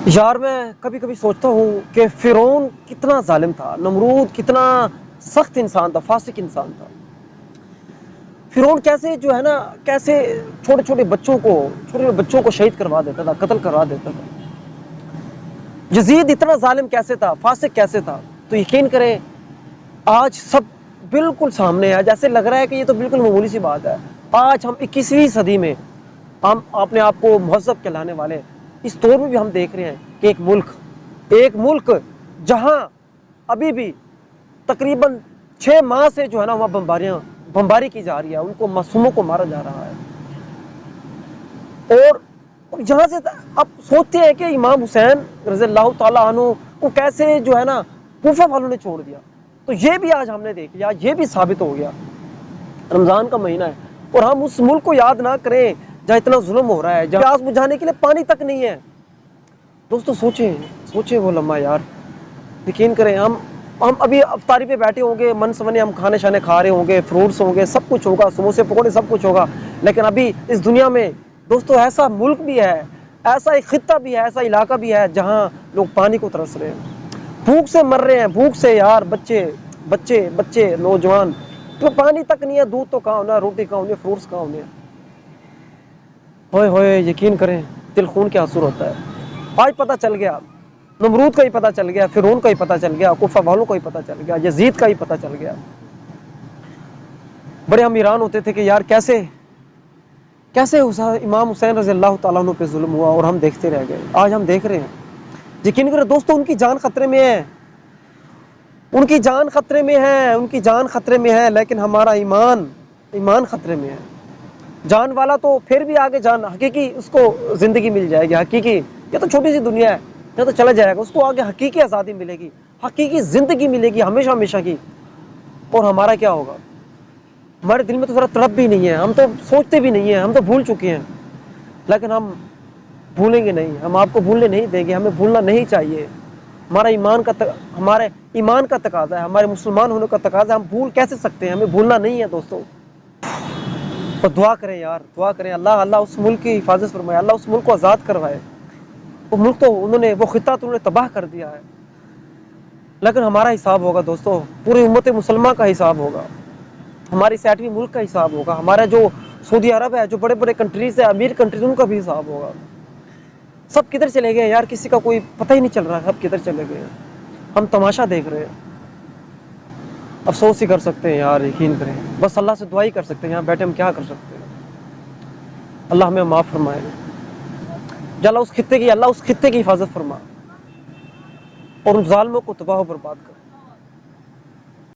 یار میں کبھی کبھی سوچتا ہوں کہ فرعون کتنا ظالم تھا، نمرود کتنا سخت انسان تھا، فاسق انسان تھا۔ فرعون کیسے جو ہے نا، کیسے چھوٹے چھوٹے بچوں کو شہید کروا دیتا تھا، قتل کروا دیتا تھا۔ یزید اتنا ظالم کیسے تھا، فاسق کیسے تھا؟ تو یقین کریں آج سب بالکل سامنے ہے، جیسے لگ رہا ہے کہ یہ تو بالکل معمولی سی بات ہے۔ آج ہم 21ویں صدی میں ہم اپنے آپ کو مہذب کہلانے والے اس دور میں بھی ہم دیکھ رہے ہیں کہ ایک ملک جہاں ابھی بھی تقریباً 6 ماہ سے جو ہے نا وہاں بمباری کی جا رہی ہے، ان کو معصوموں کو مارا جا رہا ہے۔ اور جہاں سے اب سوچتے ہیں کہ امام حسین رضی اللہ تعالیٰ عنہ کو کیسے جو ہے نا کوفہ والوں نے چھوڑ دیا۔ تو یہ بھی آج ہم نے دیکھ لیا، یہ بھی ثابت ہو گیا۔ رمضان کا مہینہ ہے اور ہم اس ملک کو یاد نہ کریں جہاں اتنا ظلم ہو رہا ہے، جہاں پیاس بجھانے کے لیے پانی تک نہیں ہے۔ دوستو سوچیں وہ لمحہ یار، یقین کریں ہم ابھی افطاری پہ بیٹھے ہوں گے، من سمنے ہم کھانے شانے کھا رہے ہوں گے، فروٹس ہوں گے، سب کچھ ہوگا، سموسے پکوڑے سب کچھ ہوگا، لیکن ابھی اس دنیا میں دوستو ایسا ملک بھی ہے، ایسا ایک خطہ بھی ہے، ایسا علاقہ بھی ہے جہاں لوگ پانی کو ترس رہے ہیں، بھوک سے مر رہے ہیں، بھوک سے یار، بچے نوجوان، تو پانی تک نہیں ہے، دودھ تو کہاں ہونا، روٹی کہاں ہونی، فروٹس کہاں ہونے۔ ہوئے ہوئے یقین کریں دل خون کے آنسو ہوتا ہے۔ آج پتہ چل گیا، نمرود کا ہی پتہ چل گیا، فرعون کا ہی پتہ چل گیا، کوفہ والوں کا ہی پتہ چل گیا، یزید کا ہی پتہ چل گیا۔ بڑے ہم حیران ہوتے تھے کہ یار کیسے امام حسین رضی اللہ تعالیٰ عنہ پہ ظلم ہوا اور ہم دیکھتے رہ گئے۔ آج ہم دیکھ رہے ہیں، یقین کریں دوستو ان کی جان خطرے میں ہے، ان کی جان خطرے میں ہے، لیکن ہمارا ایمان خطرے میں ہے۔ جان والا تو پھر بھی آگے جان حقیقی اس کو زندگی مل جائے گی، حقیقی، یہ تو چھوٹی سی دنیا ہے، یہ تو چلا جائے گا، اس کو آگے حقیقی آزادی ملے گی، حقیقی زندگی ملے گی ہمیشہ کی۔ اور ہمارا کیا ہوگا؟ ہمارے دل میں تو ذرا تڑپ بھی نہیں ہے، ہم تو سوچتے بھی نہیں ہیں، ہم تو بھول چکے ہیں، لیکن ہم بھولیں گے نہیں، ہم آپ کو بھولنے نہیں دیں گے، ہمیں بھولنا نہیں چاہیے۔ ہمارے ایمان کا تقاضا ہے، ہمارے مسلمان ہونے کا تقاضا ہے، ہم بھول کیسے سکتے ہیں؟ ہمیں بھولنا نہیں ہے دوستو۔ تو دعا کریں یار، دعا کریں اللہ اس ملک کی حفاظت فرمائے، اللہ اس ملک کو آزاد کروائے۔ وہ ملک تو وہ خطہ تو انہوں نے تباہ کر دیا ہے، لیکن ہمارا حساب ہوگا دوستو، پوری امت مسلمہ کا حساب ہوگا، ہماری 60ویں ملک کا حساب ہوگا، ہمارا جو سعودی عرب ہے، جو بڑے بڑے کنٹریز ہیں، امیر کنٹریز، ان کا بھی حساب ہوگا۔ سب کدھر چلے گئے یار؟ کسی کا کوئی پتہ ہی نہیں چل رہا، سب کدھر چلے گئے، ہم تماشا دیکھ رہے ہیں۔ افسوس ہی کر سکتے ہیں یار، یقین کریں، بس اللہ سے دعا ہی کر سکتے ہیں، یہاں بیٹھے ہم کیا کر سکتے ہیں؟ اللہ ہمیں معاف فرمائے، یا اللہ اس خطے کی حفاظت فرما اور ان ظالموں کو تباہ و برباد کر۔